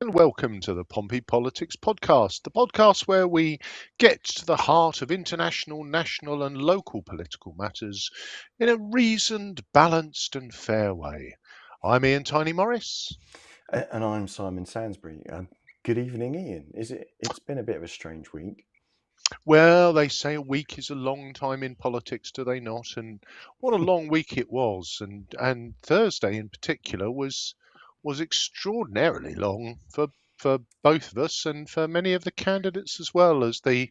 and welcome to the Pompey Politics Podcast, the podcast where we get to the heart of international, national, and local political matters in a reasoned, balanced, and fair way. I'm Ian Tiny Morris. And I'm Simon Sansbury. Good evening, Ian. It's been a bit of a strange week. Well, they say a week is a long time in politics, do they not? And what a long week it was, and Thursday in particular was extraordinarily long for both of us and for many of the candidates as well as the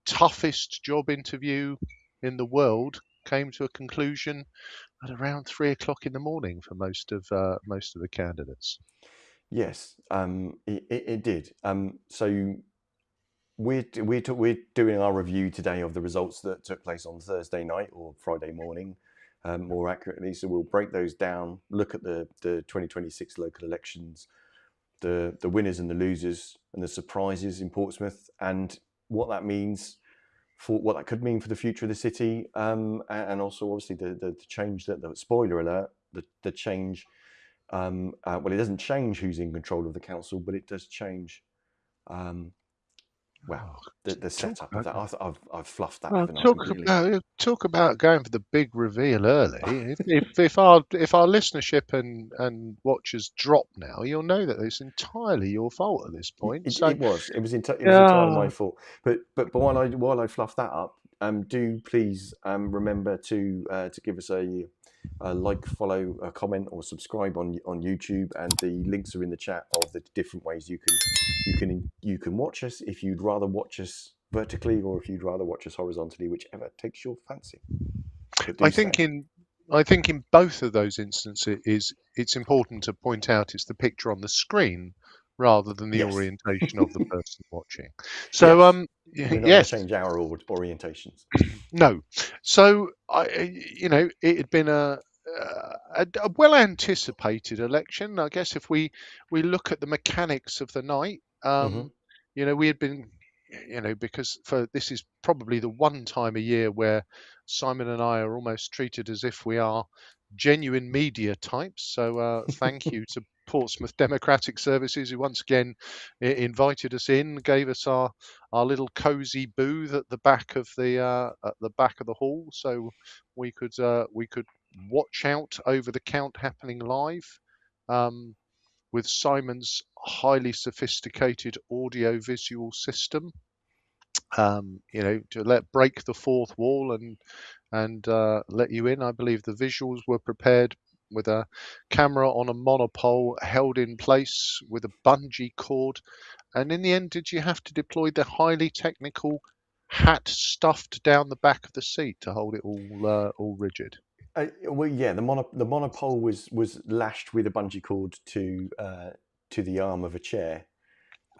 toughest job interview in the world came to a conclusion at around 3 o'clock in the morning for most of the candidates. Yes, it did. So we're doing our review today of the results that took place on Thursday night or Friday morning, more accurately. So we'll break those down, look at the 2026 local elections, the winners and the losers, and the surprises in Portsmouth, and what that means for what that could mean for the future of the city, and also obviously the change that the spoiler alert, the change. Well, it doesn't change who's in control of the council, but it does change. Um, well, Oh, the talk setup of about that. I've fluffed that, Well, haven't I? Completely. talk about going for the big reveal early. If our listenership and watchers drop now, you'll know that it's entirely your fault at this point. It, So it was. It was entirely yeah, my fault. But while I fluff that up, do please remember to give us a like, follow, a comment, or subscribe on YouTube, and the links are in the chat of the different ways you can watch us if you'd rather watch us vertically or if you'd rather watch us horizontally, whichever takes your fancy. But I do so. think in I think in both of those instances, it's important to point out it's the picture on the screen rather than the Yes. orientation of the person watching. So Yes. We're not going to yes, change our orientations. no. So it had been a well anticipated election. I guess if we look at the mechanics of the night, Hmm. we had been, because for this is probably the one time a year where Simon and I are almost treated as if we are genuine media types. So thank you to Portsmouth Democratic Services, who once again invited us in, gave us our little cosy booth at the back of the hall, so we could watch out over the count happening live. Um, with Simon's highly sophisticated audio visual system, to break the fourth wall and let you in. I believe the visuals were prepared with a camera on a monopole held in place with a bungee cord. And in the end, did you have to deploy the highly technical hat stuffed down the back of the seat to hold it all rigid? Well, yeah, the monopole was lashed with a bungee cord to the arm of a chair,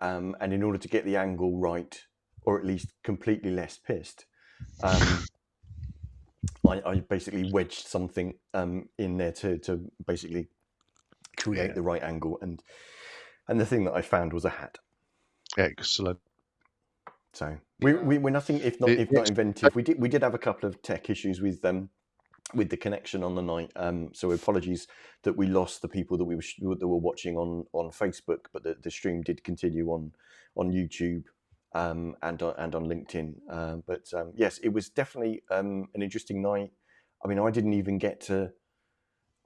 and in order to get the angle right, or at least completely less pissed, um, I basically wedged something in there to basically create Yeah, the right angle, and the thing that I found was a hat. excellent. So Yeah. we're nothing The if not inventive. We did have a couple of tech issues with the connection on the night. So apologies that we lost the people that were watching on Facebook, but the stream did continue on YouTube, and on LinkedIn. But yes, it was definitely an interesting night. I mean, I didn't even get to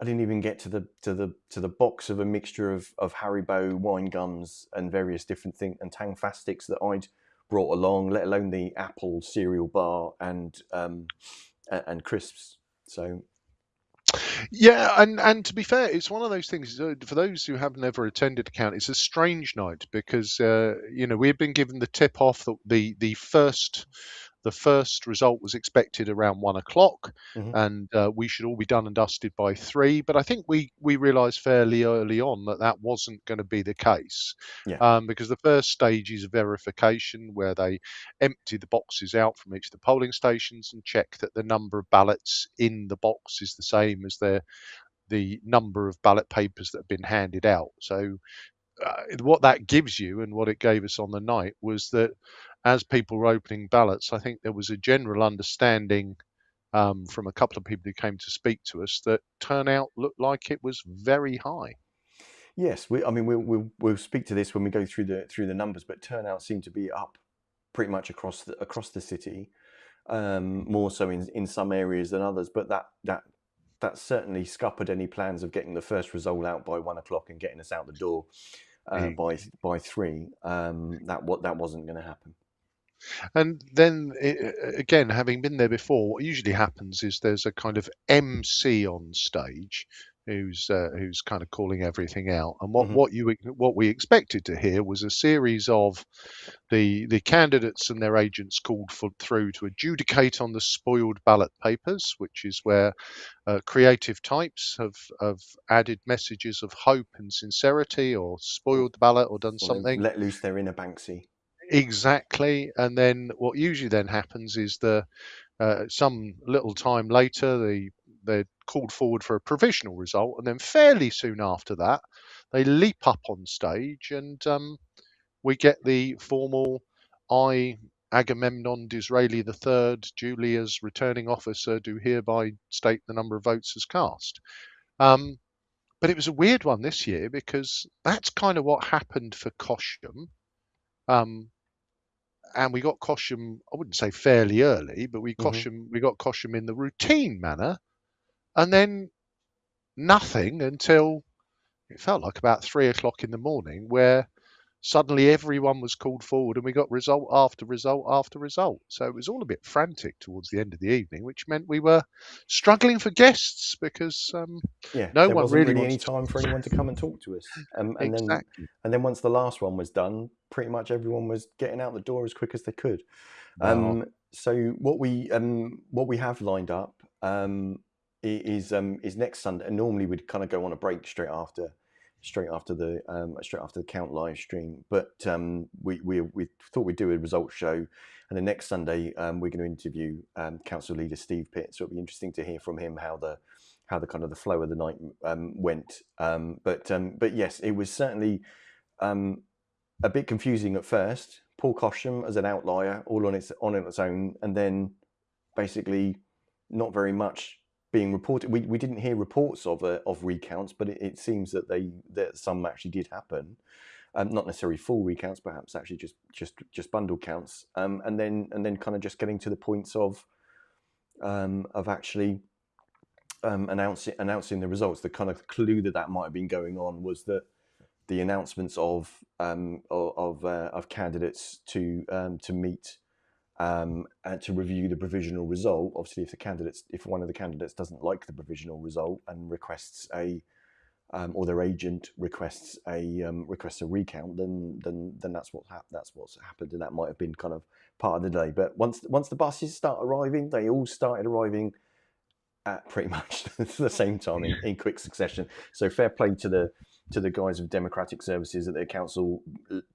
the box of a mixture of Haribo wine gums and various different things and Tang Fastics that I'd brought along, let alone the apple cereal bar and crisps. So Yeah, and to be fair, it's one of those things. For those who have never attended a count, it's a strange night because we had been given the tip off that the first result was expected around 1 o'clock, mhm. and we should all be done and dusted by 3. But I think we realised fairly early on that that wasn't going to be the case, Yeah, because the first stage is verification, where they empty the boxes out from each of the polling stations and check that the number of ballots in the box is the same as the number of ballot papers that have been handed out. So what that gives you and what it gave us on the night was that as people were opening ballots, I think there was a general understanding, from a couple of people who came to speak to us, that turnout looked like it was very high. Yes, I mean, we'll speak to this when we go through the numbers, but turnout seemed to be up pretty much across the city, more so in some areas than others. But that certainly scuppered any plans of getting the first result out by 1 o'clock and getting us out the door by three. That wasn't going to happen. And then again, having been there before, what usually happens is there's a kind of MC on stage who's kind of calling everything out. And Hmm. what we expected to hear was a series of the candidates and their agents called through to adjudicate on the spoiled ballot papers, which is where creative types have added messages of hope and sincerity, or spoiled the ballot, or done Or they've something. let loose their inner Banksy. Exactly. And then what usually then happens is some little time later, they're called forward for a provisional result, and then fairly soon after that, they leap up on stage, and we get the formal "I, Agamemnon Disraeli III, Julia's returning officer, do hereby state the number of votes as cast." Um, but it was a weird one this year because that's kind of what happened for Cosham. Um, and we got Cosham, I wouldn't say fairly early, but Hmm. We got Cosham in the routine manner, and then nothing until it felt like about 3 o'clock in the morning, where suddenly everyone was called forward and we got result after result after result. So it was all a bit frantic towards the end of the evening, which meant we were struggling for guests because Yeah, no there one wasn't really really any wanted to. time for anyone to come and talk to us. Exactly. And then once the last one was done, pretty much everyone was getting out the door as quick as they could. Well, So what we have lined up is next Sunday. And normally we'd kind of go on a break straight after the count live stream. But we thought we'd do a results show, and the next Sunday we're going to interview Council Leader Steve Pitt. So it'll be interesting to hear from him how the kind of the flow of the night went. But yes, it was certainly um, a bit confusing at first. Paul Cosham as an outlier, all on its own, and then basically not very much being reported. We didn't hear reports of recounts, but it seems that some actually did happen. Not necessarily full recounts, perhaps actually just bundle counts, and then kind of just getting to the points of actually announcing the results. The kind of clue that might have been going on was that the announcements of candidates to meet and to review the provisional result. Obviously, if one of the candidates doesn't like the provisional result and requests or their agent requests a recount, then that's what's happened, and that might have been kind of part of the day. But once the buses start arriving, they all started arriving at pretty much the same time in quick succession. So fair play to the guys of Democratic Services at their council,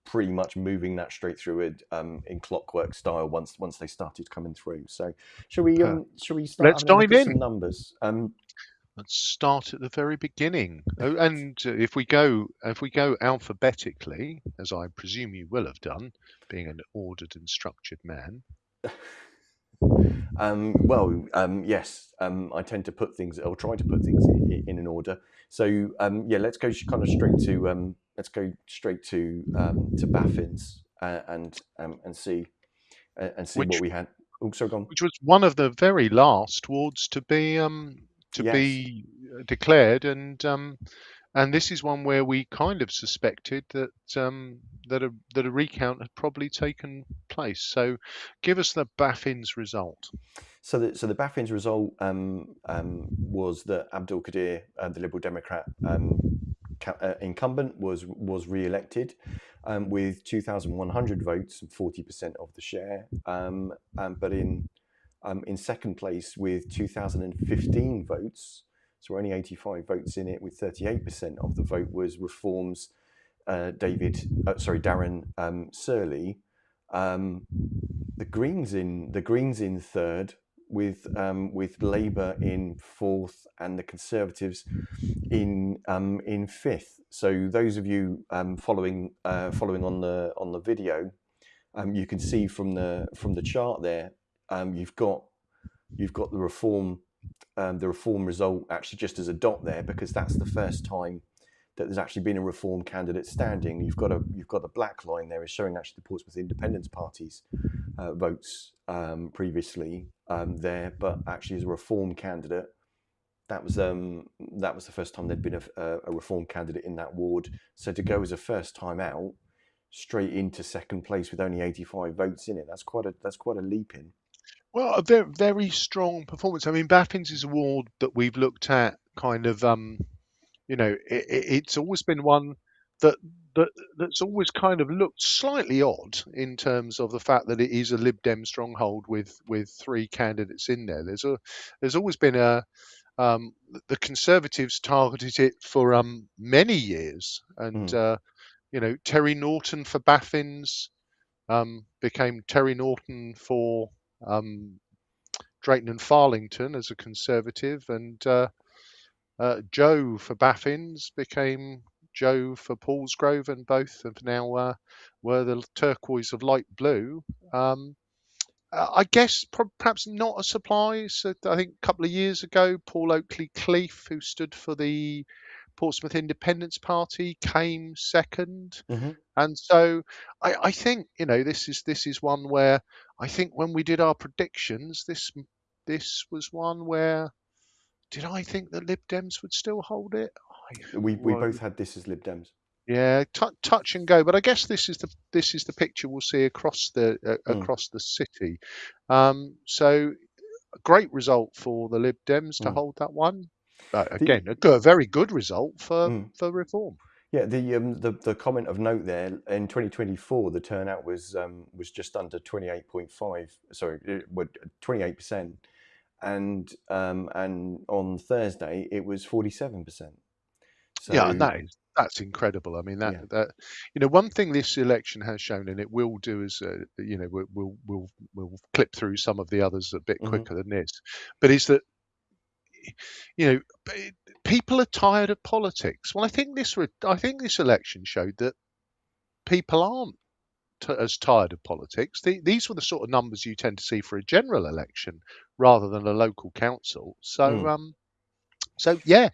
pretty much moving that straight through it in clockwork style once they started coming through. So per- shall we start let's having a look dive at some in. numbers? Let's start at the very beginning. Oh, and if we go alphabetically, as I presume you will have done, being an ordered and structured man. Yes, I tend to put things, or try to put things in an order. So yeah, let's go kind of straight to Baffins and see what which we had. Oh, sorry, gone. which was one of the very last wards to Yes. be declared, and this is one where we kind of suspected that a recount had probably taken place. So, give us the Baffin's result. So the Baffin's result was that Abdul Qadir, the Liberal Democrat incumbent, was re-elected with 2,100 votes and 40% of the share. But in second place with 2,015 votes, so we're only 85 votes in it, with 38% of the vote was Reform's Darren Surley. Um, the Greens in third, with Labour in fourth, and the Conservatives in fifth. So those of you following on the video, you can see from the chart there, you've got the reform result actually just as a dot there, because that's the first time that there's actually been a Reform candidate standing. You've got the black line there is showing actually the Portsmouth Independence Party's votes previously there, but actually as a Reform candidate, that was the first time there'd been a Reform candidate in that ward. So to go as a first time out straight into second place with only 85 votes in it, that's quite a leap in. Well, a very, very strong performance. I mean, Baffin's is a ward that we've looked at kind of, it's always been one that that that's always kind of looked slightly odd in terms of the fact that it is a Lib Dem stronghold with three candidates in there. There's always been the Conservatives targeted it for many years, and Mm. Terry Norton for Baffin's became Terry Norton for um, Drayton and Farlington as a Conservative, and Joe for Baffin's became Joe for Paulsgrove, and both have now were the turquoise of light blue. Um, I guess perhaps not a surprise. I think a couple of years ago, Paul Oakley Cleef, who stood for the Portsmouth Independence Party, came second. Hmm. And so I think this is one where I think when we did our predictions, this was one where did I think that Lib Dems would still hold it? We Well, both had this as Lib Dems. yeah, touch and go. But I guess this is the picture we'll see Mm. across the city. So a great result for the Lib Dems to Mm. hold that one. The Again, a very good result mm. for Reform. Yeah, the comment of note there in 2024, the turnout was just under 28.5. Sorry, 28%, and on Thursday it was 47%. Yeah, and So that's incredible. I mean yeah. one thing this election has shown, and it will do is we'll clip through some of the others a bit Hmm. quicker than this, but is that you know people are tired of politics. Well, I think this election showed that people aren't as tired of politics. These were the sort of numbers you tend to see for a general election rather than a local council. So Mm. so yeah,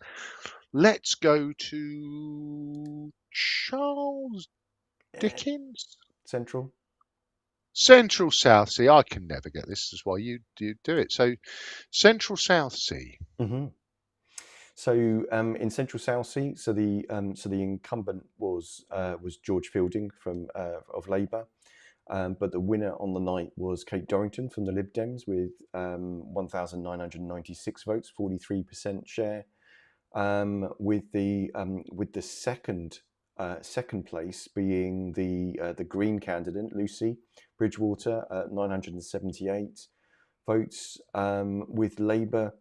let's go to Charles Eh, Dickens. Central. Central South Sea. I can never get this. Is why you do it. So Central South Sea. Hmm. So in Central Southsea, so the incumbent was George Fielding from of Labour, but the winner on the night was Kate Dorrington from the Lib Dems with 1,996 votes, 43% share. With the second place being the Green candidate Lucy Bridgewater at 978 votes, with Labour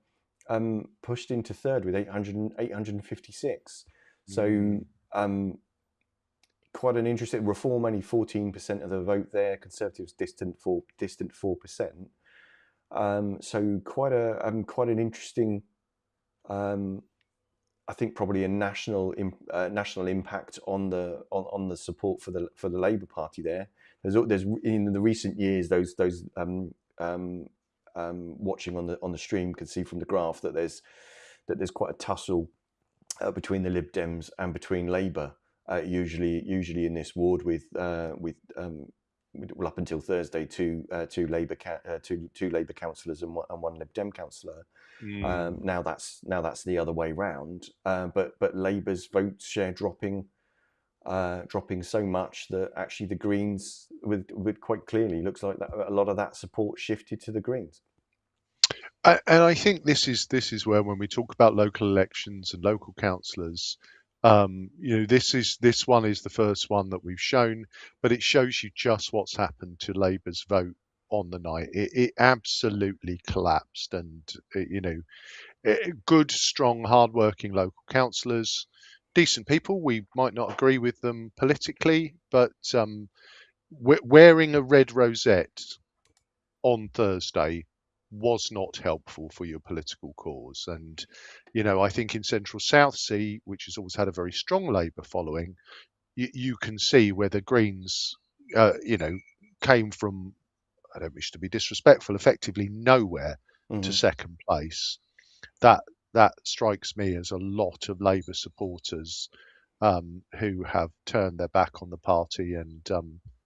pushed into third with 856. So Mm. um, quite an interesting Reform, only 14% of the vote there. Conservatives distant 4%. So quite an interesting. Um, I think probably a national impact on the support for the Labour Party there. There's in the recent years those um, watching on the stream can see from the graph that there's quite a tussle between the Lib Dems and between Labour, usually in this ward well, up until Thursday, two Labour councillors and one Lib Dem councillor. Mm. Now that's the other way round. But Labour's vote share dropping so much that actually the Greens, with quite clearly, looks like that a lot of that support shifted to the Greens. And I think this is where when we talk about local elections and local councillors, this one is the first one that we've shown, but it shows you just what's happened to Labour's vote on the night. It absolutely collapsed, and good, strong, hard-working local councillors, decent people. We might not agree with them politically, but wearing a red rosette on Thursday was not helpful for your political cause. And, I think in Central South Sea, which has always had a very strong Labour following, you can see where the Greens, uh, you know, came from, I don't wish to be disrespectful, effectively nowhere to Hmm. second place. That that strikes me as a lot of Labour supporters who have turned their back on the party and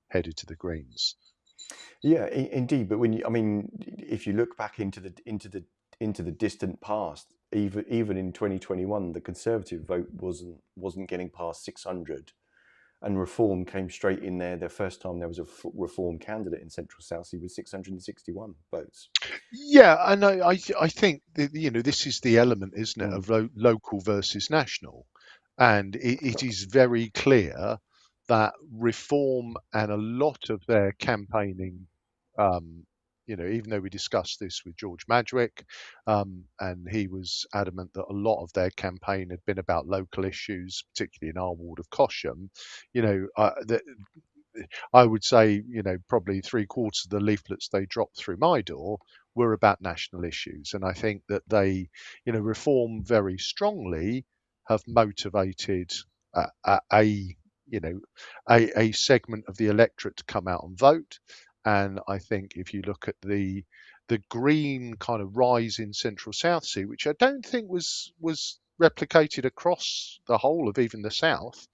headed to the Greens. Yeah, indeed. But when you, I mean, if you look back into the distant past, even in 2021, the Conservative vote wasn't getting past 600, and Reform came straight in there. The first time there was a Reform candidate in Central South Sea with 661 votes. Yeah, I know. I think that, this is the element, isn't it, Mm, of local versus national, and it is very clear that Reform and a lot of their campaigning, um, even though we discussed this with George Madgwick, and he was adamant that a lot of their campaign had been about local issues, particularly in our ward of Cosham, that I would say, probably three-quarters of the leaflets they dropped through my door were about national issues. And I think that they, Reform very strongly have motivated you know, a segment of the electorate to come out and vote. And I think if you look at the green kind of rise in Central South Sea, which I don't think was replicated across the whole of even the South,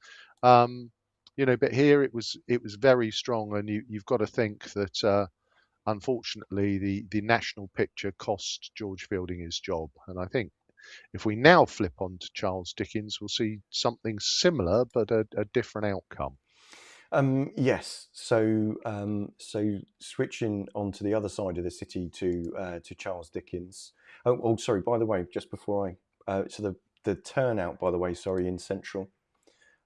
um, but here it was very strong, and you've got to think that unfortunately the national picture cost George Fielding his job, and I think if we now flip on to Charles Dickens, we'll see something similar but a different outcome. yes. So switching onto the other side of the city to Charles Dickens. Sorry. By the way, just before so the turnout, by the way, sorry, in Central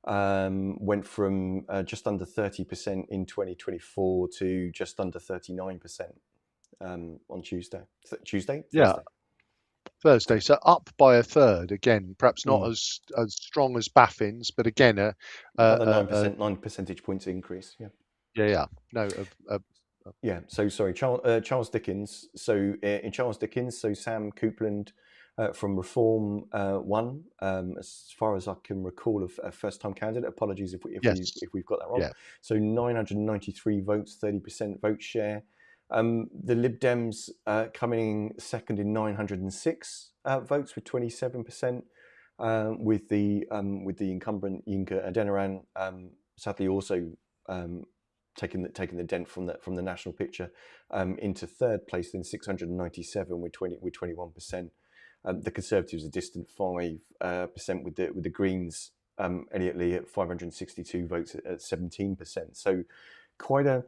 went from just under 30% in 2024 to just under 39% on Tuesday. Tuesday, Yeah, Thursday. Thursday, so up by a third again, perhaps not Mm. as strong as Baffin's, but again Another nine a percent, 9 percentage points increase. Yeah. yeah, yeah, no, Yeah. So sorry, Charles Dickens. So in Charles Dickens, so Sam Coupland from Reform won, as far as I can recall, a first-time candidate. Apologies yes, if we've got that wrong. yeah, So 993 votes, 30% vote share. The Lib Dems coming in second in 906 votes with 27%. With the incumbent Yinka Adeniran sadly also um, taking the dent from the national picture into third place in 697 with 21%. The Conservatives a distant 5% with the Greens. Elliot Lee at 562 votes at 17%. So quite a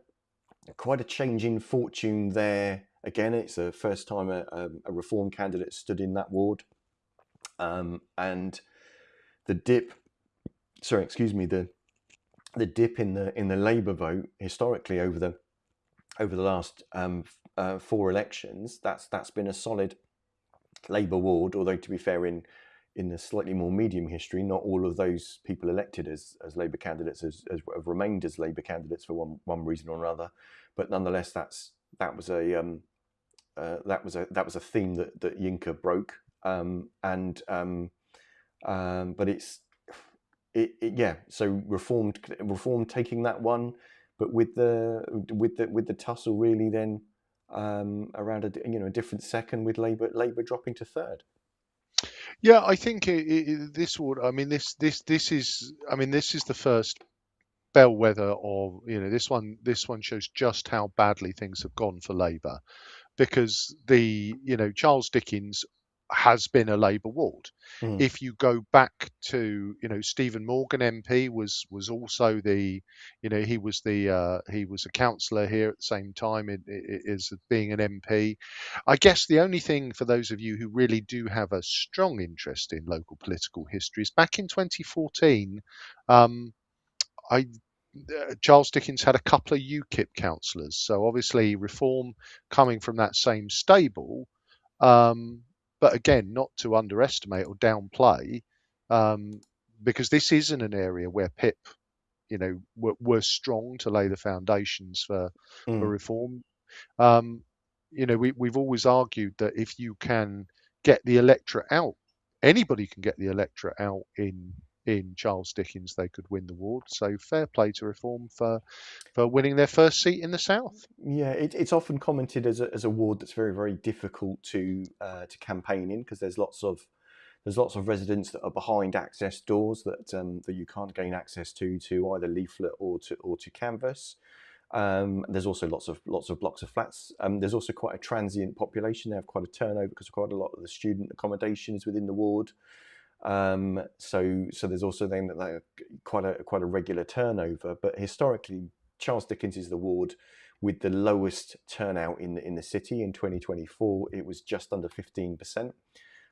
quite a change in fortune there. Again, it's the first time a Reform candidate stood in that ward, and the dip. Sorry, excuse me. The dip in the Labour vote historically over the last four elections, that's been a solid Labour ward. Although to be fair, in the slightly more medium history, not all of those people elected as Labour candidates have remained as Labour candidates for one reason or another. But nonetheless, that was a theme that Yinka broke, but yeah. So reform taking that one, but with the tussle really then around a different second with Labour dropping to third. yeah. I think this would. I mean, this is. I mean, this is the first bellwether of this one shows just how badly things have gone for Labour, because Charles Dickens has been a Labour ward. Mm, If you go back to Stephen Morgan MP was also he was a councillor here at the same time as being an MP. I guess the only thing for those of you who really do have a strong interest in local political history is back in 2014. Um, I Charles Dickens had a couple of UKIP councillors, so obviously Reform coming from that same stable. Um, but again, not to underestimate or downplay, um, because this isn't an area where PIP, were strong to lay the foundations for mm. reform. Um, we've always argued that if you can get the electorate out, anybody can get the electorate out in Charles Dickens, they could win the ward. So fair play to Reform for winning their first seat in the South. Yeah, it's often commented as a ward that's very very difficult to campaign in because There's lots of residents that are behind access doors that you can't gain access to either leaflet or to canvas. There's also lots of blocks of flats. There's also quite a transient population. They have quite a turnover because quite a lot of the student accommodation is within the ward. So there's also then that quite a regular turnover. But historically, Charles Dickens is the ward with the lowest turnout in the city. In 2024, it was just under 15%.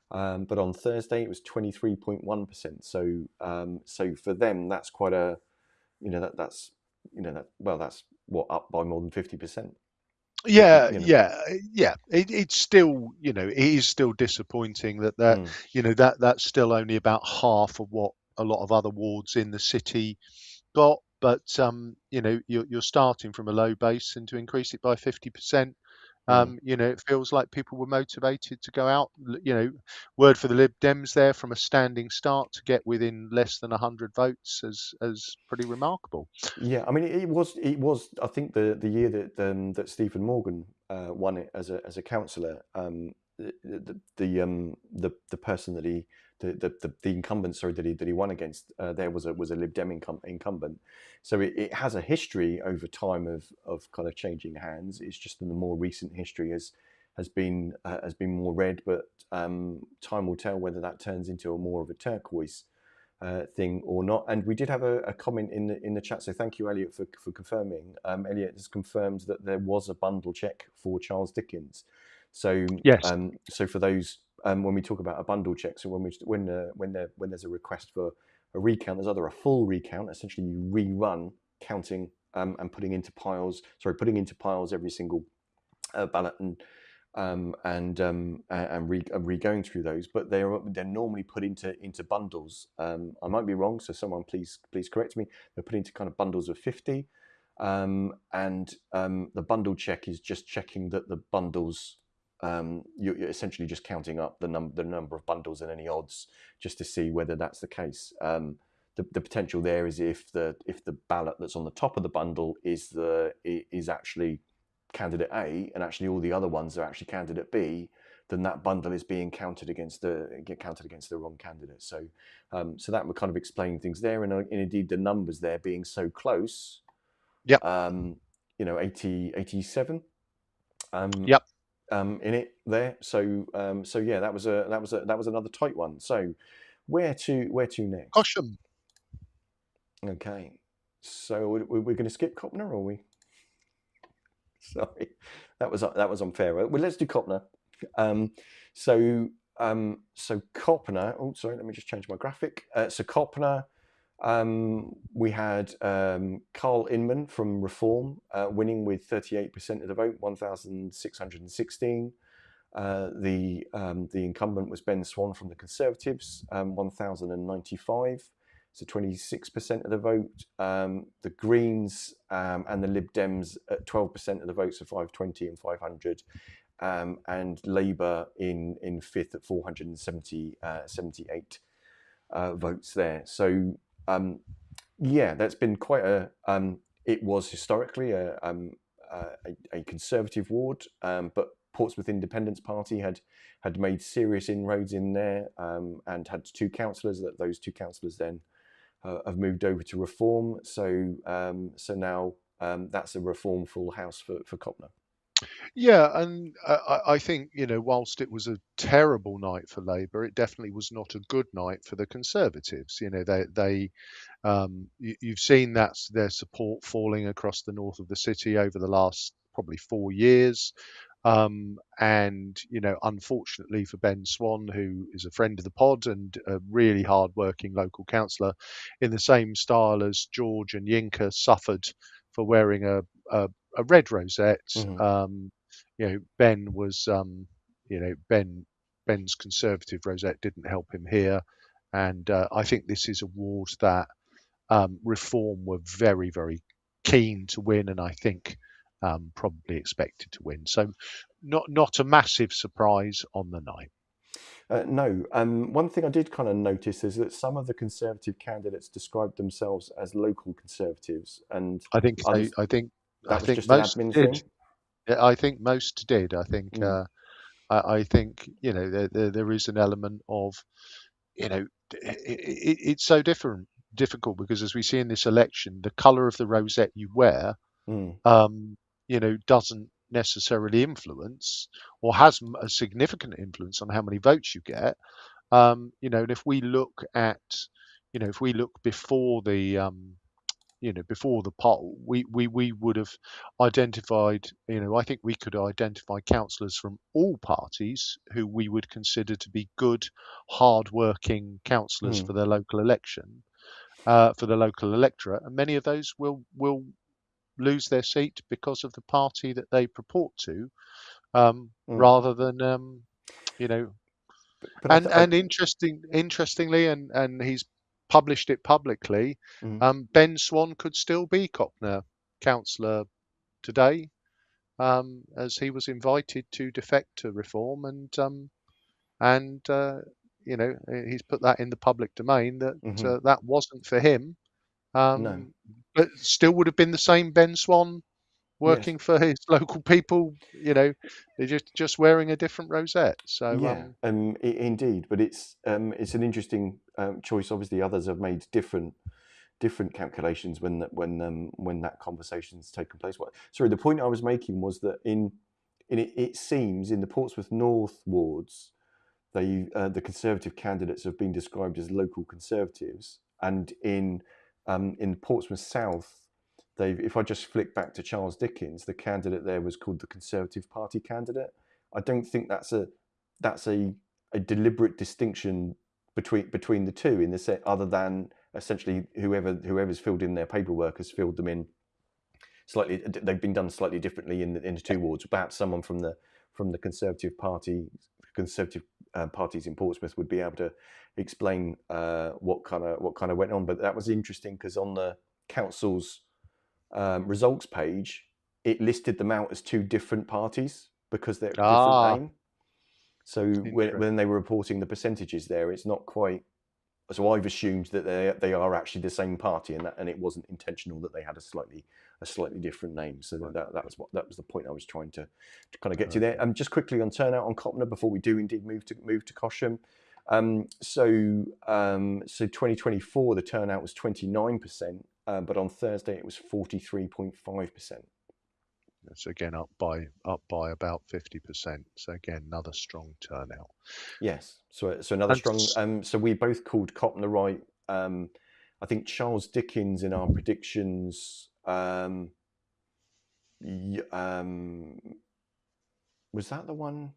But on Thursday, it was 23.1%. So for them, that's quite a that's that's what, up by more than 50%. Yeah, You know. yeah. It's still, it is still disappointing that Mm, that's still only about half of what a lot of other wards in the city got. But you're starting from a low base, and to increase it by 50%, mm. it feels like people were motivated to go out. Word for the Lib Dems there, from a standing start to get within less than 100 votes, as pretty remarkable. Yeah, I mean, it was. I think the year that Stephen Morgan won it as a councillor, the person that he the incumbent, sorry, that he won against, there was a Lib Dem incumbent. So it has a history over time of kind of changing hands. It's just in the more recent history has been more red, but time will tell whether that turns into a more of a turquoise thing or not. And we did have a comment in the chat, so thank you, Elliot, for confirming. Elliot has confirmed that there was a bundle check for Charles Dickens. Yes. So for those, when we talk about a bundle check, so when there's a request for a recount, there's either a full recount, essentially you rerun counting putting into piles every single ballot and going through those, but they're normally put into bundles. I might be wrong, so someone please correct me. They're put into kind of bundles of 50, and the bundle check is just checking that the bundles. You're essentially just counting up the number of bundles and any odds, just to see whether that's the case. The potential there is if the ballot that's on the top of the bundle is actually candidate A, and actually all the other ones are actually candidate B, then that bundle is being counted against the wrong candidate. So that would kind of explain things there, and indeed the numbers there being so close. Yep. 87 um, Yep. in it there. So yeah, that was another tight one. So where to next? Gosham. Okay, so we're going to skip Copner, or are we? Sorry, that was unfair. Well, let's do Copner. Um, so Copner. Oh, sorry. Let me just change my graphic. So Copner. We had Carl Inman from Reform winning with 38% of the vote, 1,616. The incumbent was Ben Swan from the Conservatives, 1,095, so 26% of the vote. The Greens and the Lib Dems at 12% of the votes, so 520 and 500. And Labour in fifth at 478 votes there. So yeah, that's been quite a. It was historically a Conservative ward, but Portsmouth Independence Party had made serious inroads in there and had two councillors. Those two councillors then have moved over to Reform. So now that's a Reform full house for Copner. Yeah, and I think, whilst it was a terrible night for Labour, it definitely was not a good night for the Conservatives. You've seen that their support falling across the north of the city over the last probably 4 years. And unfortunately for Ben Swan, who is a friend of the pod and a really hard-working local councillor, in the same style as George and Yinka suffered for wearing a red rosette. Mm-hmm. Ben was, Ben's Conservative rosette didn't help him here, and I think this is a ward that Reform were very, very keen to win, and I think probably expected to win. So not a massive surprise on the night. No. One thing I did kind of notice is that some of the Conservative candidates described themselves as local Conservatives, and I think they, others, I that was think just an most admin did. thing. Yeah, I think most did. I think Mm. I think there is an element of it's so difficult because as we see in this election, the colour of the rosette you wear, Mm, um, doesn't necessarily influence or has a significant influence on how many votes you get. And if we look before the poll, we would have identified, I think we could identify councillors from all parties who we would consider to be good, hard-working councillors mm, for their local election, for the local electorate, and many of those will lose their seat because of the party that they purport to, mm. rather than you know But and interestingly, and he's published it publicly. mm, Ben Swan could still be Cocknor councillor today, as he was invited to defect to Reform, and he's put that in the public domain that mhm. that wasn't for him, No. but still would have been the same Ben Swan Yes. working for his local people. They're just wearing a different rosette. So Yeah. Indeed. But it's an interesting choice. Obviously, others have made different calculations when that conversation's taken place. Sorry, the point I was making was that it seems in the Portsmouth North wards, the Conservative candidates have been described as local Conservatives, and in Portsmouth South, if I just flick back to Charles Dickens, the candidate there was called the Conservative Party candidate. I don't think that's a deliberate distinction between the two in the set, other than essentially whoever's filled in their paperwork has filled them in slightly. They've been done slightly differently in the two wards. Perhaps someone from the Conservative parties in Portsmouth would be able to explain what kind of went on. But that was interesting because on the council's results page, it listed them out as two different parties because they're a different ah, name. So interesting. when they were reporting the percentages there, it's not quite. So I've assumed that they are actually the same party, and it wasn't intentional that they had a slightly different name. So Right. that was the point I was trying to kind of get to there. Okay. Just quickly on turnout on Copner before we do indeed move to Cosham. So 2024 the turnout was 29%, but on Thursday it was 43.5%. It's again up by about 50%. So again, another strong turnout. Yes. So another And strong. So we both called Copner right. I think Charles Dickens in our predictions. Was that the one?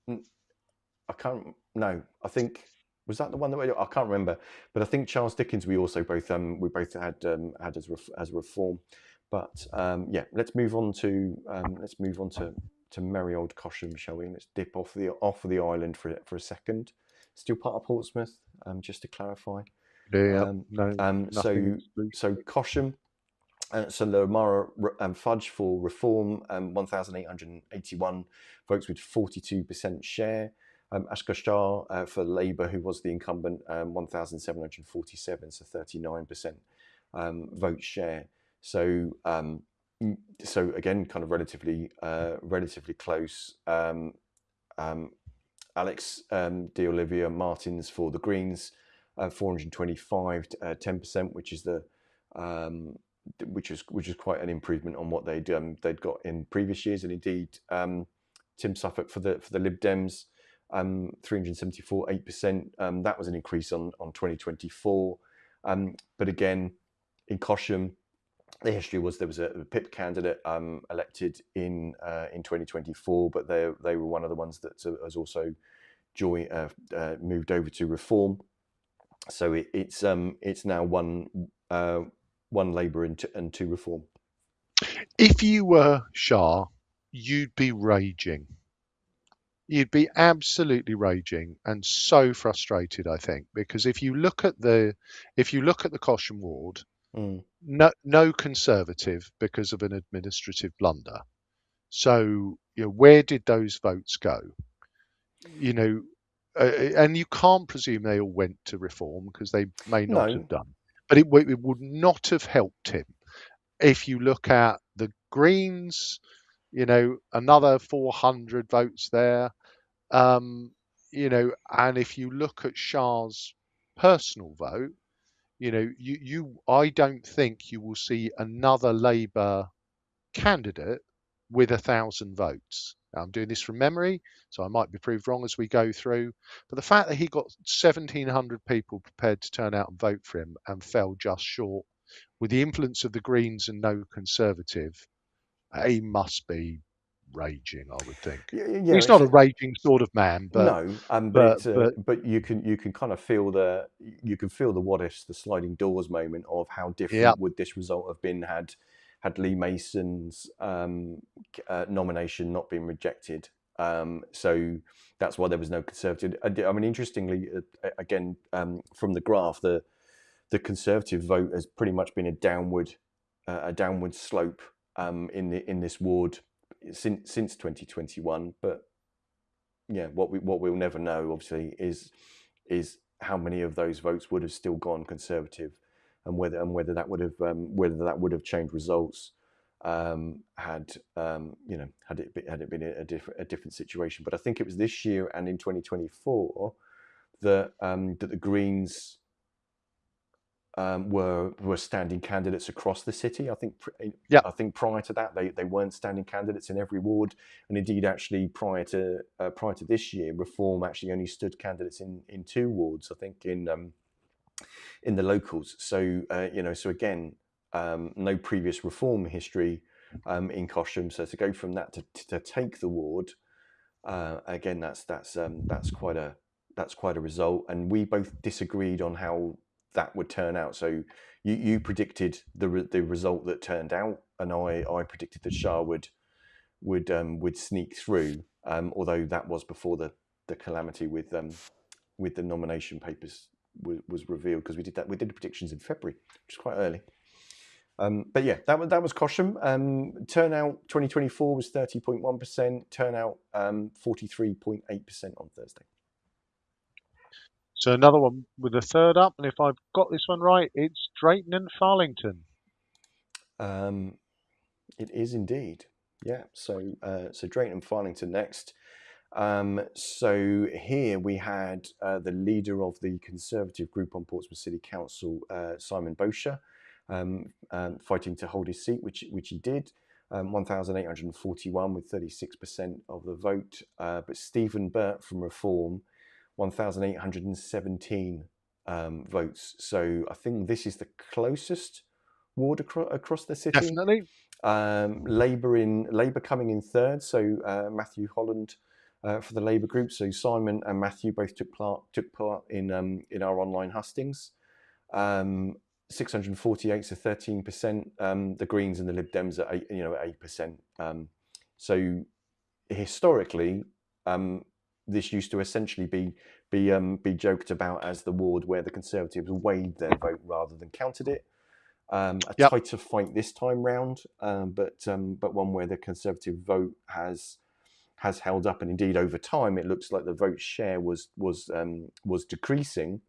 I can't. No, I think was that the one that I can't remember. But I think Charles Dickens. We both had as reform. But yeah, let's move on to merry old Cosham, shall we? Let's dip off the island for a second. Still part of Portsmouth, just to clarify. yeah, Um, no, nothing so exclusive. Cosham. So Lamara Fudge for Reform, 1,881 votes with 42% share. Ashkar Shah for Labour, who was the incumbent, 1,747, so 39% vote share. So again, kind of relatively close. Alex de Olivia Martins for the Greens, 425, 10%, which is quite an improvement on what they'd got in previous years, and indeed Tim Suffolk for the Lib Dems, 374, 8%. That was an increase on 2024, but again in Cosham, the history was there was a PIP candidate elected in 2024, but they were one of the ones that has also moved over to Reform. So it's now one Labour and two Reform. If you were Shah, you'd be raging. You'd be absolutely raging and so frustrated, I think, because if you look at the Cosham ward, Mm. no Conservative because of an administrative blunder. So, where did those votes go? You know, and you can't presume they all went to Reform because they may not have No, done. But it would not have helped him. If you look at the Greens, another 400 votes there. Um, and if you look at Shah's personal vote, I don't think you will see another Labour candidate with 1,000 votes. Now, I'm doing this from memory, so I might be proved wrong as we go through. But the fact that he got 1,700 people prepared to turn out and vote for him and fell just short, with the influence of the Greens and no Conservative, he must be raging, I would think. Yeah, He's not a raging sort of man, but no, but but but you can kind of feel the what ifs, the sliding doors moment of how yeah, different would this result have been had Lee Mason's nomination not been rejected. So that's why there was no Conservative. I mean, interestingly, again, from the graph, the Conservative vote has pretty much been a downward slope in this ward since 2021. But yeah, what we'll never know, obviously, is how many of those votes would have still gone Conservative, and whether that would have changed results had had it been a different situation. But I think it was this year and in 2024 that the Greens were standing candidates across the city. yeah. I think prior to that they weren't standing candidates in every ward, and indeed actually prior to this year, Reform actually only stood candidates in two wards. I think in the locals. So so again, no previous Reform history in Cosham. So to go from that to take the ward again, that's quite a result, and we both disagreed on how that would turn out. So you predicted the result that turned out, and I predicted that Shah would sneak through. Although that was before the calamity with the nomination papers was revealed, because we did the predictions in February, which is quite early. But yeah, that was Cosham. Turnout 2024 was 30.1%. Turnout 43.8% on Thursday. So another one with a third up, and if I've got this one right, it's Drayton and Farlington. Um, it is indeed. Yeah. So Drayton and Farlington next. So here we had the leader of the Conservative group on Portsmouth City Council, Simon Bosher, fighting to hold his seat, which he did. 1,841 with 36% of the vote. But Stephen Burt from Reform, 1,817 votes. So I think this is the closest ward across the city. Definitely. Labour coming in third. So Matthew Holland for the Labour group. So Simon and Matthew both took part in our online hustings. 648, so 13%. The Greens and the Lib Dems at 8%. So historically, this used to essentially be joked about as the ward where the Conservatives weighed their vote rather than counted it. A Yep. tighter fight this time round, but one where the Conservative vote has held up, and indeed over time it looks like the vote share was decreasing,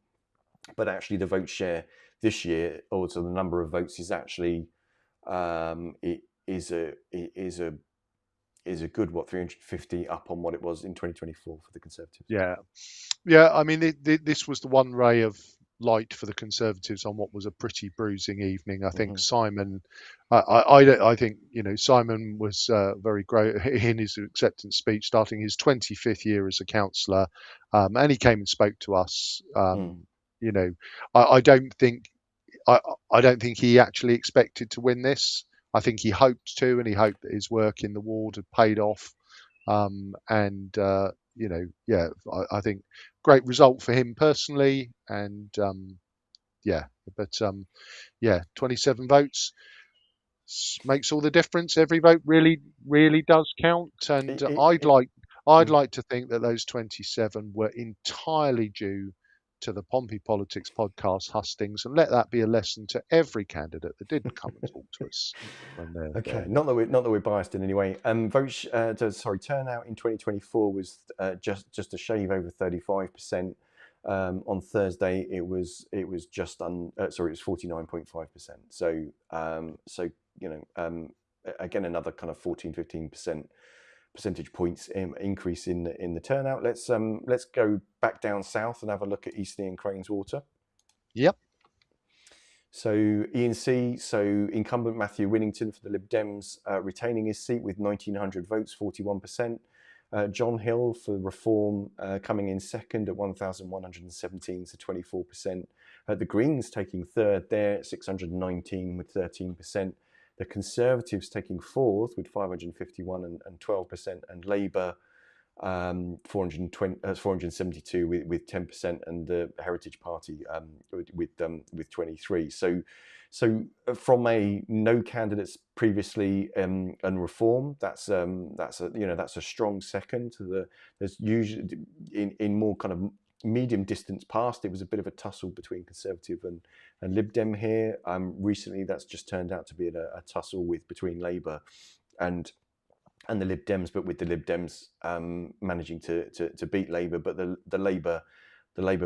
but actually the vote share this year, also the number of votes, is actually it is a good 350 up on what it was in 2024 for the Conservatives. Yeah. Yeah. I mean, this was the one ray of light for the Conservatives on what was a pretty bruising evening. I think Mm-hmm. Simon, I think Simon was very great in his acceptance speech, starting his 25th year as a councillor, and he came and spoke to us. Mm. You know, I don't think I, I don't think he actually expected to win this. I think he hoped to, and he hoped that his work in the ward had paid off. And yeah, I think great result for him personally. And yeah, but yeah, 27 votes makes all the difference. Every vote really does count. And I'd Mm. like to think that those 27 were entirely due to the Pompey Politics podcast hustings, and let that be a lesson to every candidate that didn't come and talk to us when they're Okay, there. not that we're biased in any way. Turnout in 2024 was just a shave over 35%. On Thursday, it was just it was 49.5%. So again, another kind of 14-15% percentage points increase in the turnout. Let's go back down south and have a look at Eastleigh and Cranes Water. Yep. So E&C, so incumbent Matthew Winnington for the Lib Dems retaining his seat with 1,900 votes, 41%. John Hill for Reform coming in second at 1,117, so 24%. The Greens taking third there, 619 with 13%. The Conservatives taking fourth with 551 and 12%. And Labour 472 with 10%, and the Heritage Party with 23. So from a no candidates previously and Reform, that's a strong second to the. There's usually in more kind of medium distance past, it was a bit of a tussle between Conservative and Lib Dem here. Recently, that's just turned out to be a tussle between Labour and the Lib Dems, but with the Lib Dems managing to beat Labour, but the Labour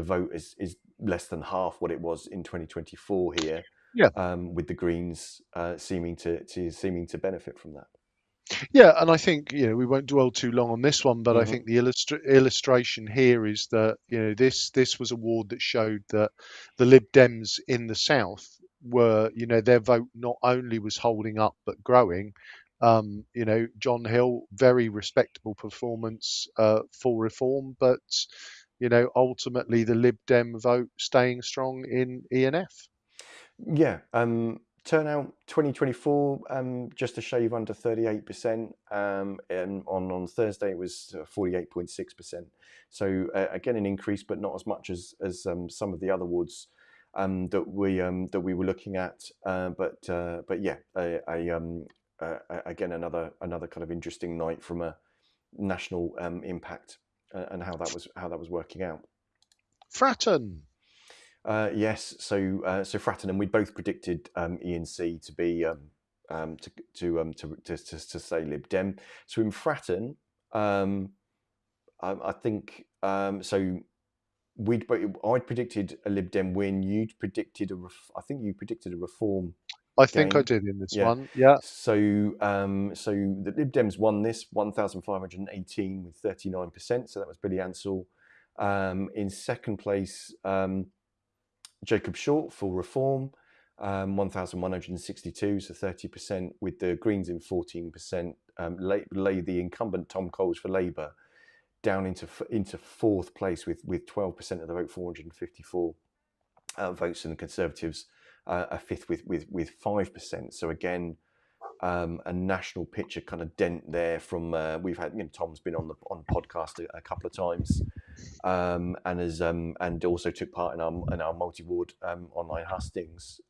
vote is less than half what it was in 2024 here, Yeah. with the Greens seeming to benefit from that. Yeah, and I think we won't dwell too long on this one, but I Mm-hmm. think the illustration here is that this was a ward that showed that the Lib Dems in the south were their vote not only was holding up but growing. John Hill, very respectable performance for Reform, but ultimately the Lib Dem vote staying strong in ENF. Yeah. Turnout 2024, just a shave under 38%. And on Thursday it was 48.6%. So again, an increase, but not as much as some of the other wards that we were looking at. But yeah, again another kind of interesting night from a national impact and how that was working out. Fratton. Yes, so Fratton, and we both predicted E&C to be to say Lib Dem. So in Fratton, I think so. I predicted a Lib Dem win. I think you predicted a Reform I think I gain. did in this Yeah. one. Yeah. So the Lib Dems won this 1,518 with 39%. So that was Billy Ansell. In second place, Jacob Short for Reform, 1,162, so 30%, with the Greens in 14%. Lay the incumbent Tom Coles for Labour down into fourth place with 12% of the vote, 454 votes, and the Conservatives a fifth with 5%. So again, a national picture kind of dent there from we've had Tom's been on the podcast a couple of times, and has and also took part in our multi ward online hustings.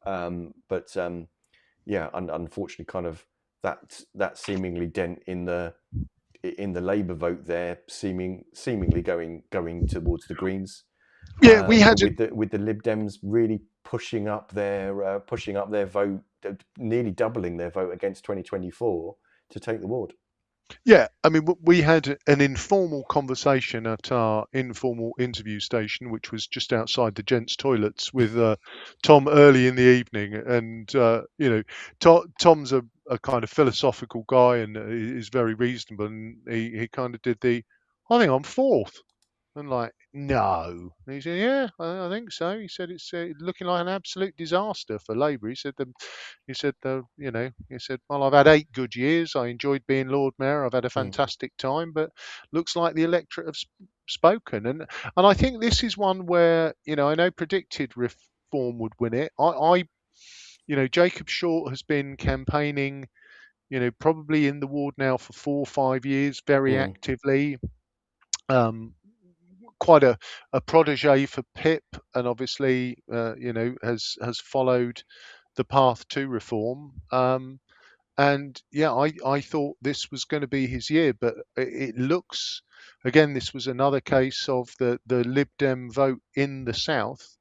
Yeah, unfortunately, kind of that seemingly dent in the Labour vote there, seemingly going towards the Greens. Yeah, we But had with the Lib Dems really pushing up their vote, nearly doubling their vote against 2024 to take the ward. Yeah, I mean, we had an informal conversation at our informal interview station, which was just outside the gents' toilets, with Tom early in the evening. And Tom's a kind of philosophical guy and is very reasonable. And he kind of did I think I'm fourth. And like, no. And he said, yeah, I think so. He said it's looking like an absolute disaster for Labour. He said, well, I've had 8 good years. I enjoyed being Lord Mayor. I've had a Mm, fantastic time, but looks like the electorate have spoken. And I think this is one where, I know predicted Reform would win it. Jacob Short has been campaigning, probably in the ward now for 4 or 5 years, very mm, actively. Um, Quite a protege for Pip, and obviously, has followed the path to Reform. And yeah, I thought this was going to be his year, but it looks, again, this was another case of the Lib Dem vote in the south,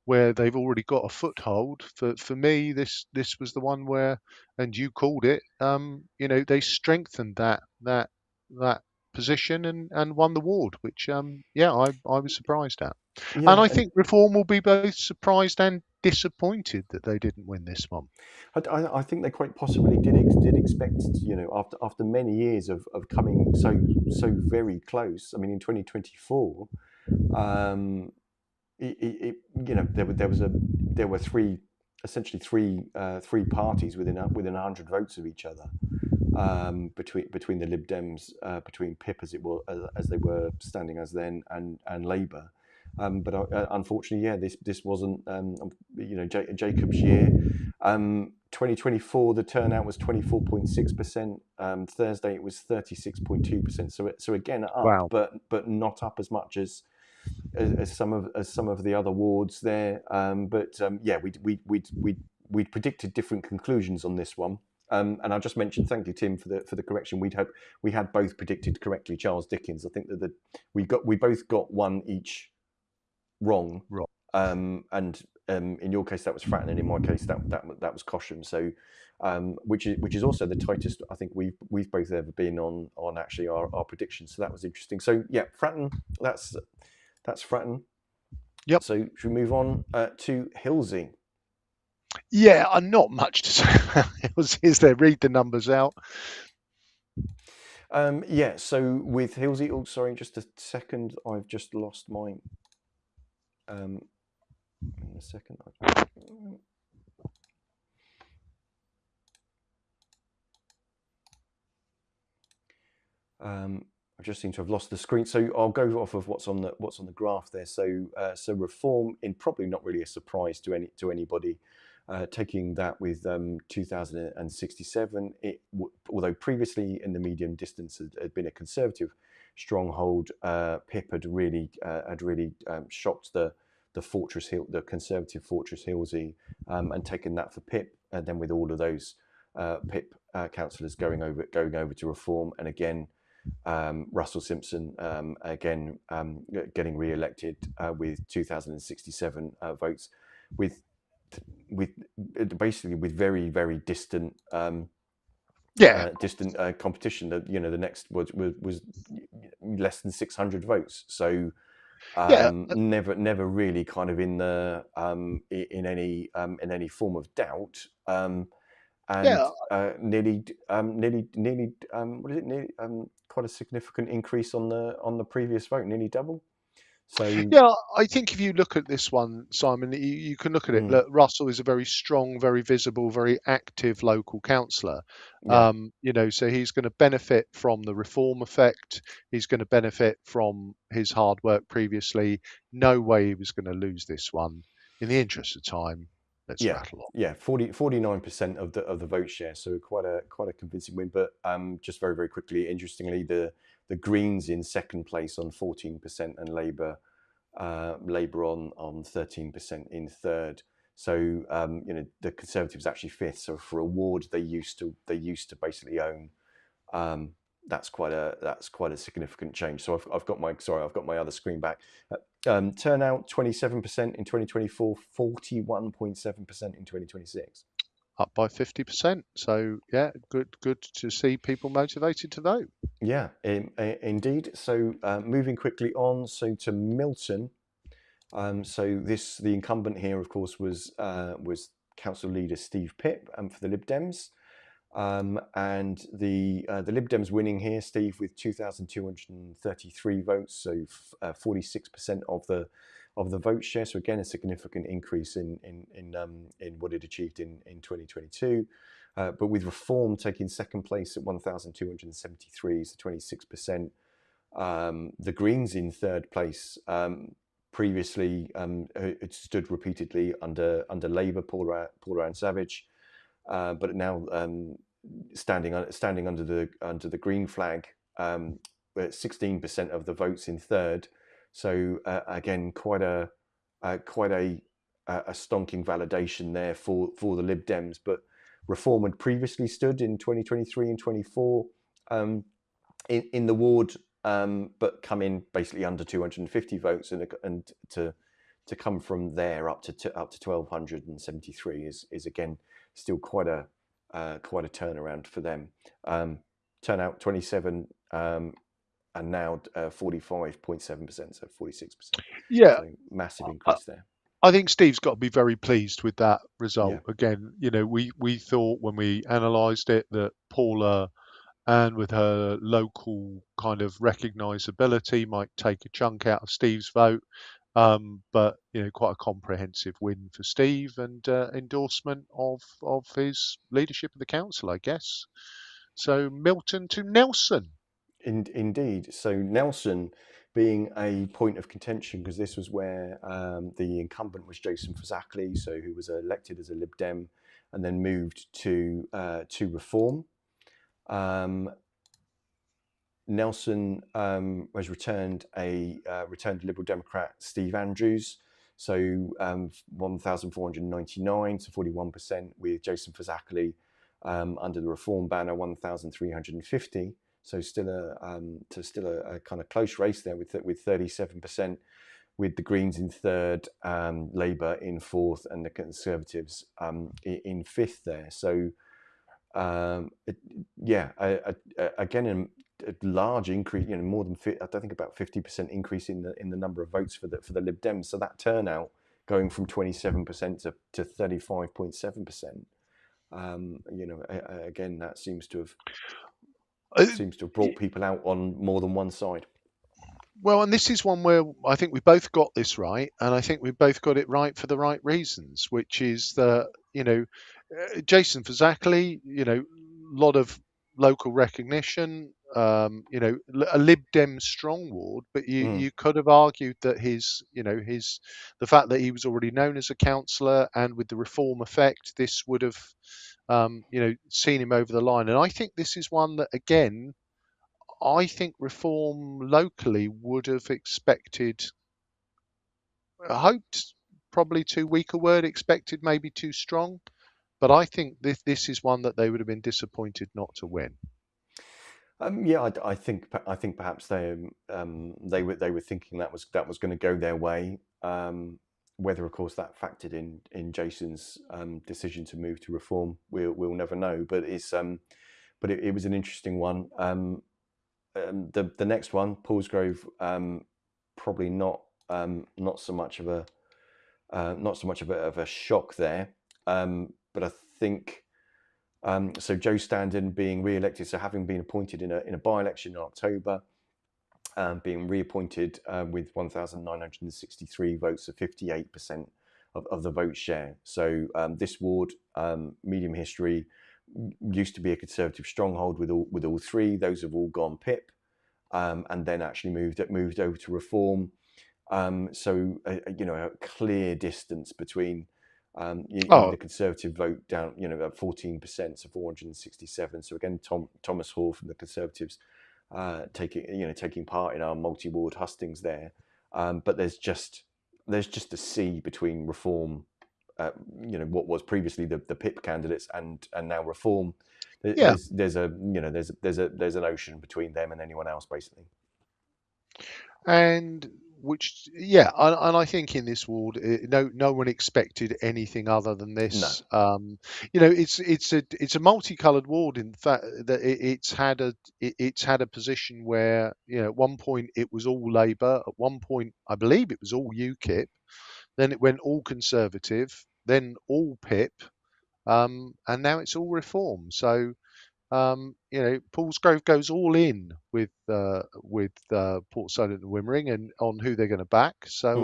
where they've already got a foothold. For me, this was the one where, and you called it, they strengthened that position and won the ward, which yeah, I was surprised at, and yeah, I and think Reform will be both surprised and disappointed that they didn't win this one. I think they quite possibly did expect, after many years of coming so very close. I mean, in 2024, um, there were three parties within 100 votes of each other, between the Lib Dems, between PIP as they were standing as then, and Labour. But unfortunately, yeah, this wasn't, Jacob's year. 2024, the turnout was 24.6%. Thursday, it was 36.2%. So again, up, Wow. but not up as much as some of the other wards there. Yeah, we'd predicted different conclusions on this one. And I just mentioned, thank you, Tim, for the correction. We had both predicted correctly. Charles Dickens. I think that we both got one each wrong. Right. And in your case that was Fratton, and in my case that was Cosham. So, which is also the tightest I think we've both ever been on actually our predictions. So that was interesting. So yeah, Fratton. That's Fratton. Yep. So should we move on to Hilsey? Yeah, not much to say about it. Is there? Read the numbers out. Yeah. So with Hilsey, oh sorry, just a second. I've just lost my. In a second. I just seem to have lost the screen. So I'll go off of what's on the graph there. So reform, in probably not really a surprise to anybody, taking that with 2067. Although previously in the medium distance had been a conservative stronghold, PIP had really shocked the conservative Fortress Hillsey, and taken that for PIP, and then with all of those PIP councillors going over to reform, and again. Russell Simpson again getting re-elected with 2067 votes, with with basically with very distant Yeah, competition. The next was less than 600 votes. So yeah, never really kind of in the in any form of doubt. And yeah. nearly what is it? Nearly, quite a significant increase on the previous vote, nearly double. So Yeah, I think if you look at this one, Simon, you can look at it. mm, Look, Russell is a very strong, very visible, very active local councillor. yeah, So he's going to benefit from the reform effect. He's going to benefit from his hard work previously. No way he was going to lose this one. In the interest of time, let's yeah, rattle on. yeah, 49% of the vote share. So quite a convincing win. But just very quickly, interestingly, the Greens in second place on 14%, and Labour on 13% in third. So the Conservatives actually fifth. So for a ward they used to basically own, that's quite a significant change. So I've got my other screen back. Turnout 27% in 2024, 41.7% in 2026. Up by 50%. So yeah, good to see people motivated to vote. Yeah, indeed. So moving quickly on, so to Milton. The incumbent here, of course, was council leader Steve Pipp, for the Lib Dems. And the Lib Dems winning here, Steve, with 2,233 votes, so 46% of the vote share. So again, a significant increase in what it achieved in 2022. But with Reform taking second place at 1,273, so 26%. The Greens in third place. Previously, it stood repeatedly under Labour, Paul Ryan Savage, but now standing under the green flag, 16% of the votes in third. So again, quite a stonking validation there for the Lib Dems. But Reform had previously stood in 2023 and 24 in the ward, but come in basically under 250 votes, and to come from there up to 1,273 is again still quite a turnaround for them. Turnout 27, and now 45.7%, so 46%. Yeah, So massive I, increase there. I think Steve's got to be very pleased with that Yeah. result. Again, we thought when we analysed it that Paula, and with her local kind of recognisability, might take a chunk out of Steve's vote. But quite a comprehensive win for Steve, and endorsement of his leadership of the council, I guess. So Milton to Nelson. Indeed. So Nelson being a point of contention because this was where the incumbent was Jason Fazakerley, so who was elected as a Lib Dem and then moved to Reform. Um, Nelson has returned Liberal Democrat Steve Andrews, so 1,499 to 41%, with Jason Fazakerley under the Reform banner 1,350. So still a kind of close race there with 37%, with the Greens in third, Labour in fourth, and the Conservatives in fifth there. So it, yeah, again, a large increase. More than I don't think about 50% increase in the number of votes for the Lib Dems. So that turnout going from 27% to 35.7%. Again, that Uh, seems to have brought people out on more than one side. Well, and this is one where I think we both got this right, and I think we both got it right for the right reasons, which is that Jason Fazakerley, a lot of local recognition, a Lib Dem strong ward, but you Mm. you could have argued that the fact that he was already known as a councillor, and with the reform effect, this would have seen him over the line. And I think this is one that, again, I think reform locally would have expected, hoped, probably too weak a word, expected maybe too strong. But I think this is one that they would have been disappointed not to win. Yeah, I think perhaps they were thinking that was going to go their way. Whether, of course, that factored in Jason's decision to move to Reform, we'll never know. But it was an interesting one. The next one, Paulsgrove, probably not so much of a shock there. But I think. So Joe Standen being re-elected, so having been appointed in a by-election in October, being reappointed with 1,963 votes, so 58% of the vote share. So this ward, medium history, used to be a Conservative stronghold with all three. Those have all gone PIP, and then actually moved over to Reform. So a clear distance between even Oh, the Conservative vote down, at 14%, so 467. So again, Thomas Hall from the Conservatives taking part in our multi-ward hustings there. But there's just a sea between Reform, what was previously the PIP candidates, and now Reform. yeah. There's an ocean between them and anyone else, basically. And which, yeah, and I think in this ward, no one expected anything other than No. this. It's a multicoloured ward, in fact that it's had a position where, at one point it was all Labour, at one point I believe it was all UKIP, then it went all Conservative, then all PIP, and now it's all Reform. So Paulsgrove goes all in with Port Solent and Wimmering, and on who they're going to back. So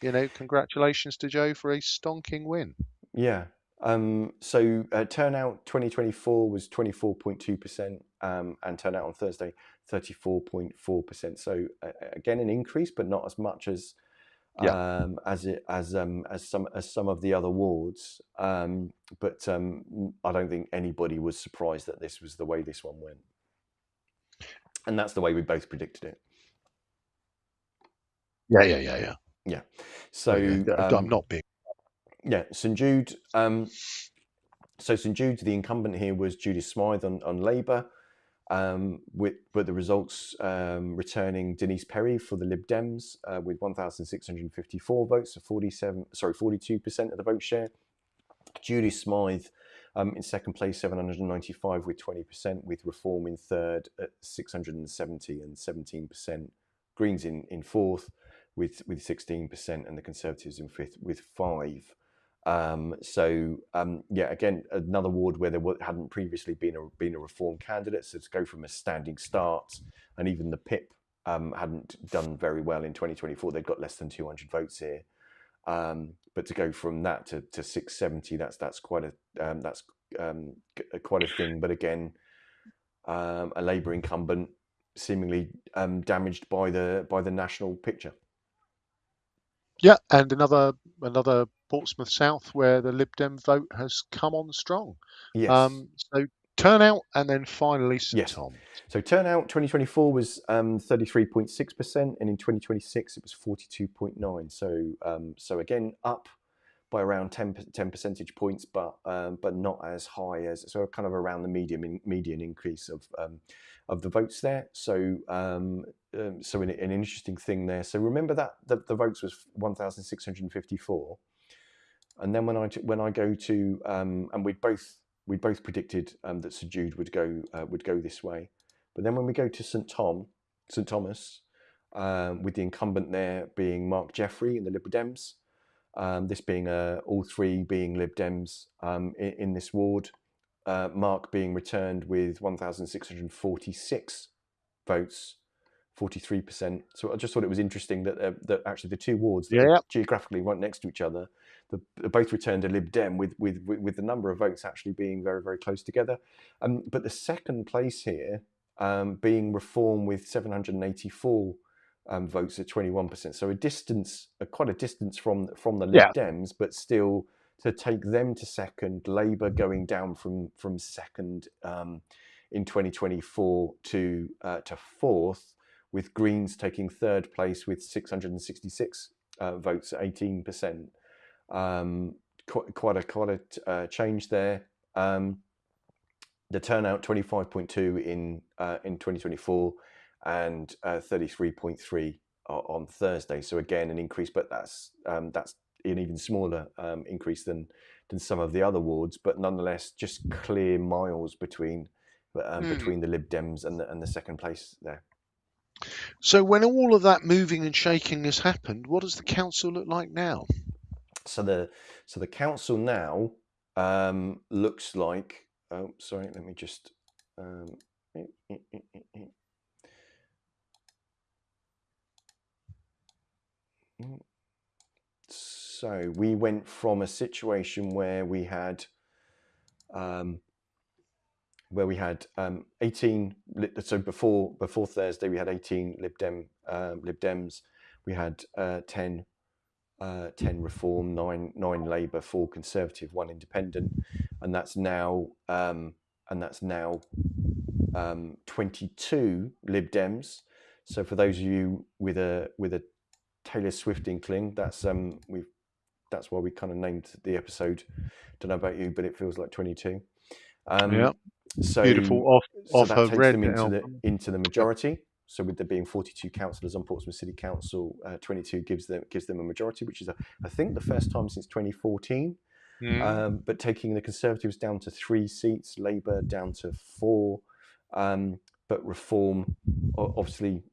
Mm. congratulations to Joe for a stonking win. Yeah. So turnout 2024 was 24.2%, and turnout on Thursday 34.4%. So again, an increase, but not as much Yeah, as some of the other wards. But I don't think anybody was surprised that this was the way this one went, and that's the way we both predicted it. yeah. Yeah. Oh yeah, So I'm not big. yeah, St Jude. So St Jude, the incumbent here was Judith Smythe on Labour, but the results returning Denise Perry for the Lib Dems with 1,654 votes, so 42% of the vote share. Judith Smythe in second place, 795 with 20%, with Reform in third at 670 and 17%. Greens in fourth, with 16%, and the Conservatives in fifth with 5. Yeah, again, another ward where there hadn't previously been a Reform candidate. So to go from a standing start, and even the PIP hadn't done very well in 2024. They've got less than 200 votes here. But to go from that to 670, that's quite quite a thing. But again, a Labour incumbent seemingly damaged by the national picture. Yeah, and another Portsmouth South where the Lib Dem vote has come on strong. Yes. So turnout and then finally St Yes. Tom. So turnout 2024 was 33.6%, and in 2026 it was 42.9. So again up by around 10 percentage points, but not as high as, so kind of around the median increase of the votes there. So an interesting thing there. So remember that the votes was 1,654, and then when I go to and we both predicted that Sir Jude would go this way, but then when we go to St Thomas, with the incumbent there being Mark Jeffrey in the Liberal Dems. This being all three being Lib Dems in this ward. Mark being returned with 1,646 votes, 43%. So I just thought it was interesting that actually the two wards that are Yeah. geographically right next to each other, both returned a Lib Dem with the number of votes actually being very, very close together. But the second place here being Reform with 784 votes at 21%. So quite a distance from the Yeah. Lib Dems, but still to take them to second, Labour going down from second in 2024 to fourth, with Greens taking third place with 666 votes at 18%. Quite a change there. The turnout 25.2 in 2024 and 33.3 on Thursday. So again, an increase, but that's an even smaller increase than some of the other wards. But nonetheless, just clear miles between Mm. the Lib Dems and the second place there. So when all of that moving and shaking has happened, what does the council look like now? So the council now looks like. Oh, sorry. Let me just. So we went from a situation where we had 18. So before Thursday, we had 18 Lib Dems. We had 10 Reform, nine Labour, 4 Conservative, 1 Independent, and that's now 22 Lib Dems. So for those of you with a Taylor Swift inkling, that's why we kind of named the episode. Don't know about you, but it feels like 22. Yeah, So beautiful off that her takes red them album. into the Yep. majority. So with there being 42 councillors on Portsmouth City Council, 22 gives them a majority, which is I think the first time since 2014. Mm. But taking the Conservatives down to 3 seats, Labour down to 4, but Reform obviously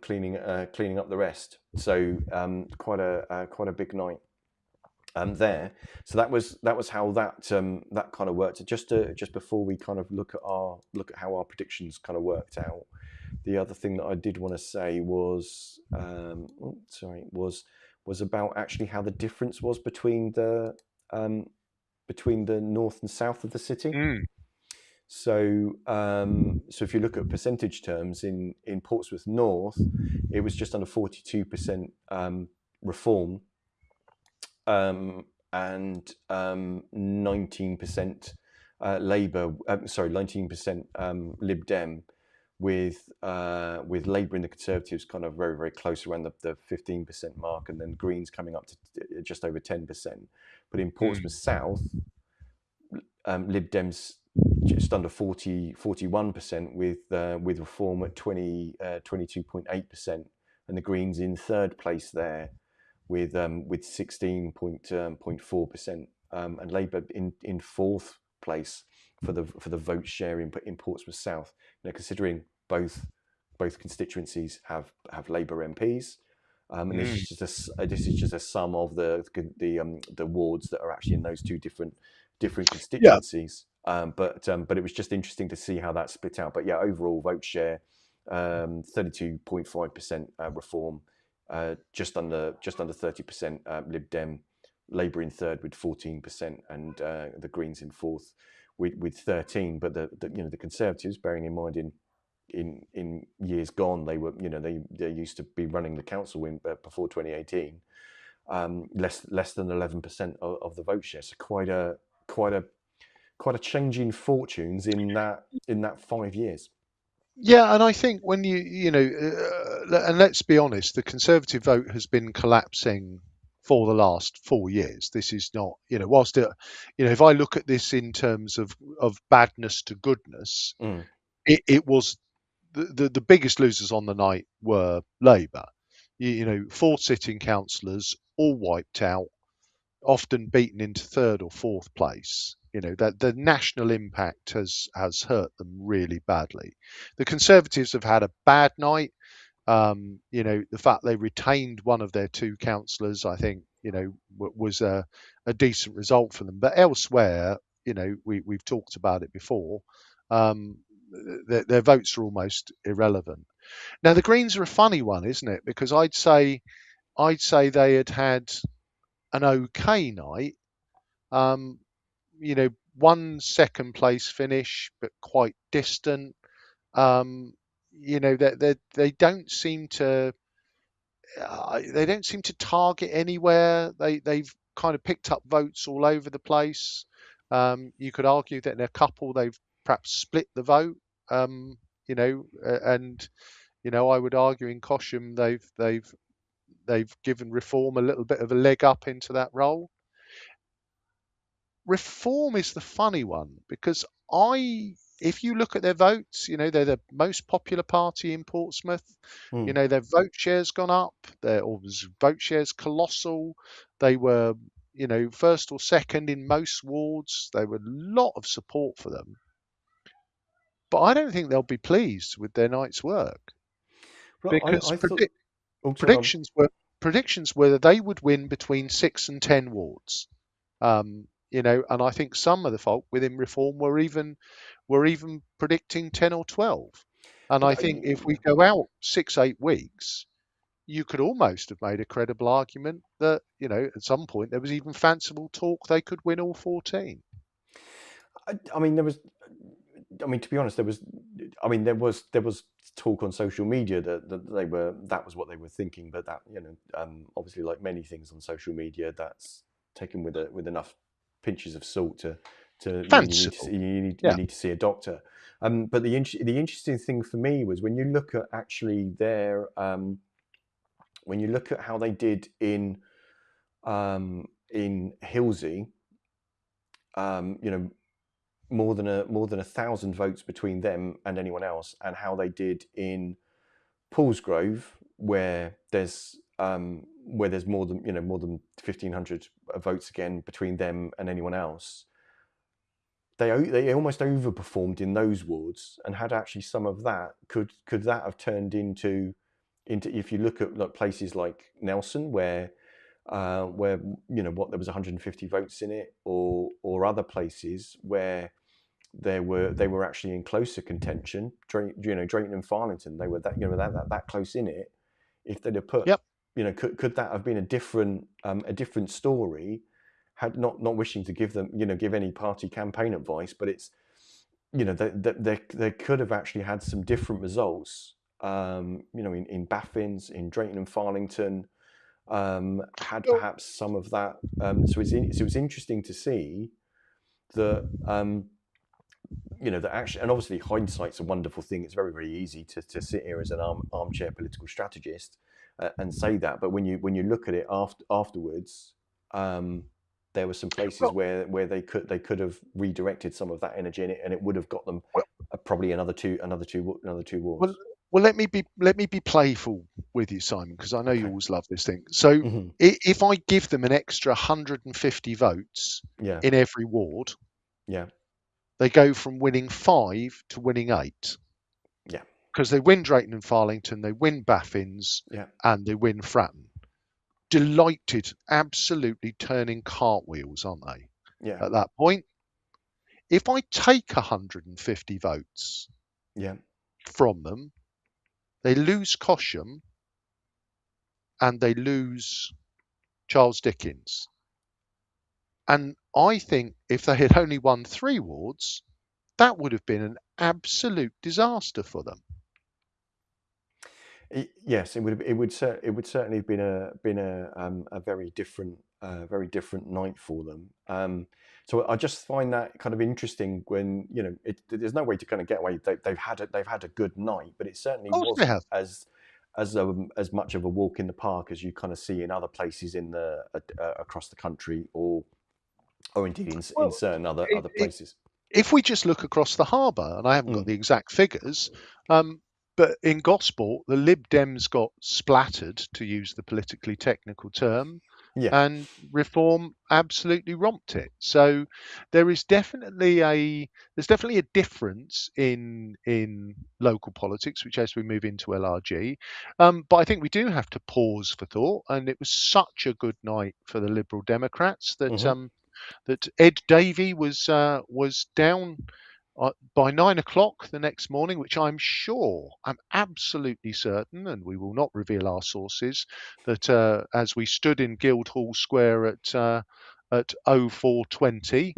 cleaning up the rest. So quite a big night there. So that was how that kind of worked. Just before we kind of look at how our predictions kind of worked out. The other thing that I did want to say was was about actually how the difference was between the north and south of the city. Mm. So if you look at percentage terms in Portsmouth North, it was just under 42% Reform, and 19% Labour. 19% Lib Dem, with Labour and the Conservatives kind of very, very close around the 15% mark, and then Greens coming up to just over 10%. But in Portsmouth Mm. South, Lib Dems just under 41%, with Reform at 22.8%, and the Greens in third place there with 16.4%, and Labour in fourth place for the vote share in Portsmouth South. Now, considering both constituencies have Labour MPs, And this Mm. is just this is just a sum of the wards that are actually in those two different Yeah. constituencies. But it was just interesting to see how that split out. But yeah, overall vote share 32.5% Reform, just under 30% Lib Dem, Labour in third with 14%, and the Greens in fourth with 13. But the Conservatives, bearing in mind in years gone, they were they used to be running the council before 2018, less than 11% of the vote share. So quite a quite a change in fortunes in that 5 years. Yeah, and I think when and let's be honest, the Conservative vote has been collapsing for the last 4 years. This is not, whilst if I look at this in terms of badness to goodness, Mm. it was the biggest losers on the night were Labour. Four sitting councillors all wiped out, often beaten into third or fourth place. That the national impact has hurt them really badly. The Conservatives have had a bad night. The fact they retained one of their two councillors, I think, was a decent result for them. But elsewhere, we've talked about it before. Um, their votes are almost irrelevant. Now the Greens are a funny one, isn't it? Because I'd say they had an okay night. Um, one second place finish, but quite distant. Um, they don't seem to target anywhere. They've kind of picked up votes all over the place. You could argue that in a couple they've perhaps split the vote. And I would argue in Cosham they've given Reform a little bit of a leg up into that role. Reform is the funny one because if you look at their votes, they're the most popular party in Portsmouth. Mm. Their vote share's gone up. Vote share's colossal. They were, first or second in most wards. There were a lot of support for them, but I don't think they'll be pleased with their night's work Well, because I thought. Oh, sorry, gone. predictions were that they would win between 6 and 10 wards. And I think some of the folk within Reform were even predicting 10 or 12. And I think if we Yeah. go out 6, 8 weeks, you could almost have made a credible argument that at some point there was even fanciful talk they could win all 14. I mean, there was. I mean, to be honest, there was. I mean, there was talk on social media that was what they were thinking, but that obviously, like many things on social media, that's taken with enough pinches of salt to you need to see, Fanciful, you yeah. need to see a doctor. But the interesting thing for me was when you look at actually when you look at how they did in Hilsey, you know, more than 1,000 votes between them and anyone else, and how they did in Paulsgrove, where there's more than 1,500 votes again between them and anyone else. They almost overperformed in those wards, and had actually some of that could that have turned into if you look at like places like Nelson, where there was 150 votes in it, or other places where they were actually in closer contention. Drayton and Farlington, they were that close in it. If they'd have put, Yep. could that have been a different story? Had not wishing to give any party campaign advice, but it's they could have actually had some different results. In Baffins, in Drayton and Farlington, had Well, perhaps some of that. So it was interesting to see that. That actually, and obviously hindsight's a wonderful thing. It's very, very easy to sit here as an armchair political strategist and say that. But when you look at it afterwards, there were some places well, where they could have redirected some of that energy in it, and it would have got them well, probably another two well, wards. well, let me be playful with you, Simon, because I know you Okay. always love this thing. So Hmm. if I give them an extra 150 votes Yeah. in every ward, Yeah. they go from winning 5 to winning 8. Yeah. because they win Drayton and Farlington, they win Baffins, Yeah, and they win Fratton. Delighted, absolutely turning cartwheels, aren't they? yeah, At that point, if I take 150 votes yeah. from them, they lose Cosham and they lose Charles Dickens. And I think if they had only won 3 wards, that would have been an absolute disaster for them. Yes, it would certainly have been a very different night for them. So I just find that kind of interesting when there's no way to kind of get away. They've had a good night, but it certainly Of course they wasn't have. as much of a walk in the park as you kind of see in other places in the across the country, or indeed in Well, certain it, other it, places. if we just look across the harbour, and I haven't got Mm, the exact figures, but in Gosport, the Lib Dems got splattered, to use the politically technical term, yeah. and Reform absolutely romped it. So there is definitely a difference in local politics, which as we move into LRG, but I think we do have to pause for thought. And it was such a good night for the Liberal Democrats that Hmm. Ed Davey was down by 9 o'clock the next morning, which I'm absolutely certain, and we will not reveal our sources, that as we stood in Guildhall Square at 04:20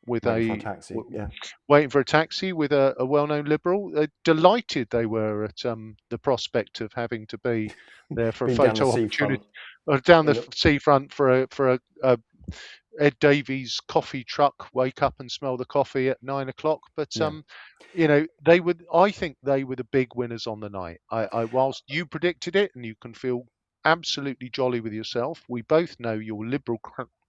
with Waiting for a taxi. Yeah. waiting for a taxi with a well-known Liberal, delighted they were at the prospect of having to be there for a Been down the photo opportunity, seafront or down the in the seafront for a Ed Davies coffee truck, wake up and smell the coffee at 9 o'clock. But yeah. they would. I think they were the big winners on the night. Whilst you predicted it, and you can feel absolutely jolly with yourself, we both know your liberal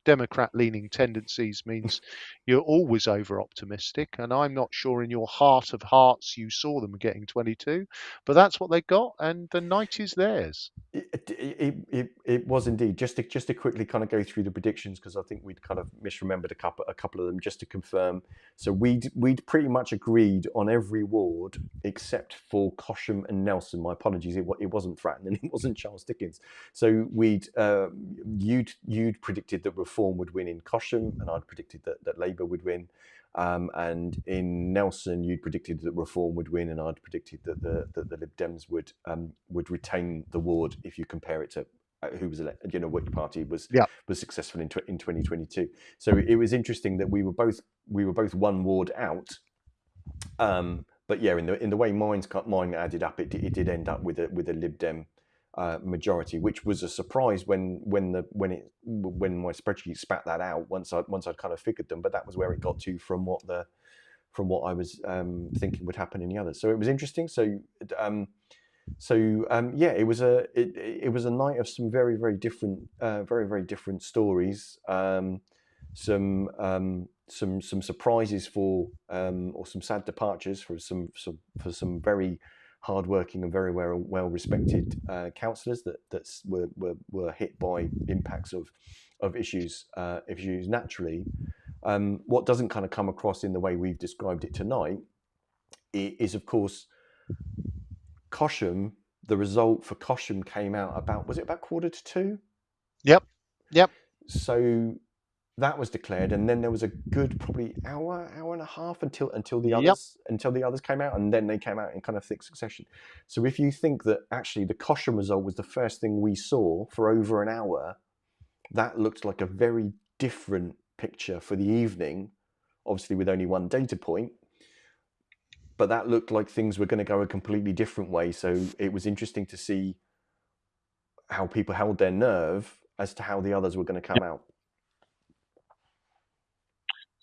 Democrat leaning tendencies means you're always over optimistic, and I'm not sure in your heart of hearts you saw them getting 22, but that's what they got, and the night is theirs. It was indeed. Just to quickly kind of go through the predictions, because I think we'd kind of misremembered a couple of them, just to confirm. So we'd pretty much agreed on every ward except for Cosham and Nelson. My apologies, it wasn't Fratton and it wasn't Charles Dickens. So you'd predicted that Reform would win in Cosham, and I'd predicted that Labour would win. And in Nelson, you'd predicted that Reform would win, and I'd predicted that the Lib Dems would retain the ward if you compare it to who was elected, which party Yeah. was successful in 2022. So it was interesting that we were both one ward out. But yeah, in the way mine added up, it did end up with a Lib Dem majority, which was a surprise when my spreadsheet spat that out once I'd kind of figured them. But that was where it got to from what I was thinking would happen in the others. So it was interesting. Yeah, it was a night of some very different stories. Some surprises or some sad departures for some very hardworking and very well respected councillors that were hit by impacts of issues naturally. What doesn't kind of come across in the way we've described it tonight is, of course, Cosham. The result for Cosham came out was it about 1:45? Yep. Yep. So that was declared, and then there was a good probably hour and a half until the Yep. others came out, and then they came out in kind of thick succession. So if you think that actually the Cosham result was the first thing we saw for over an hour, that looked like a very different picture for the evening, obviously with only one data point. But that looked like things were going to go a completely different way. So it was interesting to see how people held their nerve as to how the others were going to come out.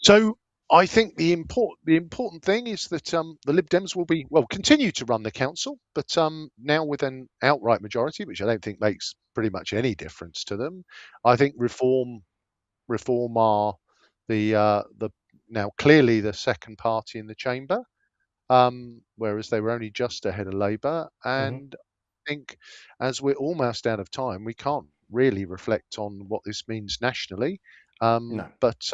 So I think the important thing is that the Lib Dems will continue to run the council, but now with an outright majority, which I don't think makes pretty much any difference to them. I think Reform are the now clearly the second party in the chamber, whereas they were only just ahead of Labour. Mm-hmm. And I think as we're almost out of time, we can't really reflect on what this means nationally. No. But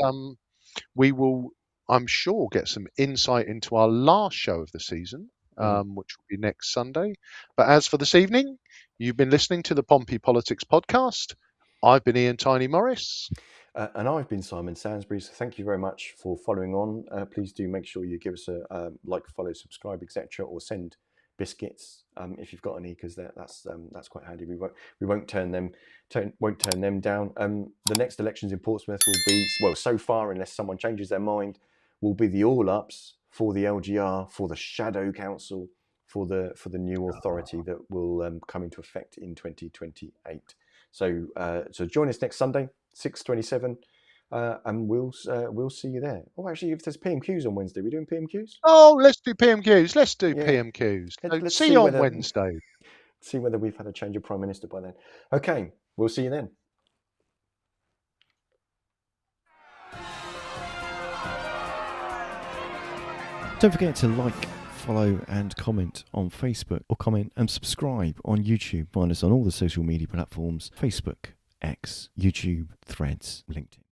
we will, I'm sure, get some insight into our last show of the season, which will be next Sunday. But as for this evening, you've been listening to the Pompey Politics podcast. I've been Ian Tiny Morris. And I've been Simon Sainsbury, so thank you very much for following on. Please do make sure you give us a like, follow, subscribe, etc., or send biscuits if you've got any, because that's quite handy. We won't turn them down. The next elections in Portsmouth will be, well, so far, unless someone changes their mind, will be the all ups for the LGR, for the Shadow Council, for the new authority that will come into effect in 2028. So join us next Sunday, 6:27, and we'll see you there. Oh, actually, if there's PMQs on Wednesday, we're doing PMQs. Oh, let's do PMQs. Let's do Yeah, PMQs. So let's see see you on whether Wednesday. we've had a change of prime minister by then. Okay, we'll see you then. Don't forget to like, follow and comment on Facebook, or comment and subscribe on YouTube. Find us on all the social media platforms: Facebook, X, YouTube, Threads, LinkedIn.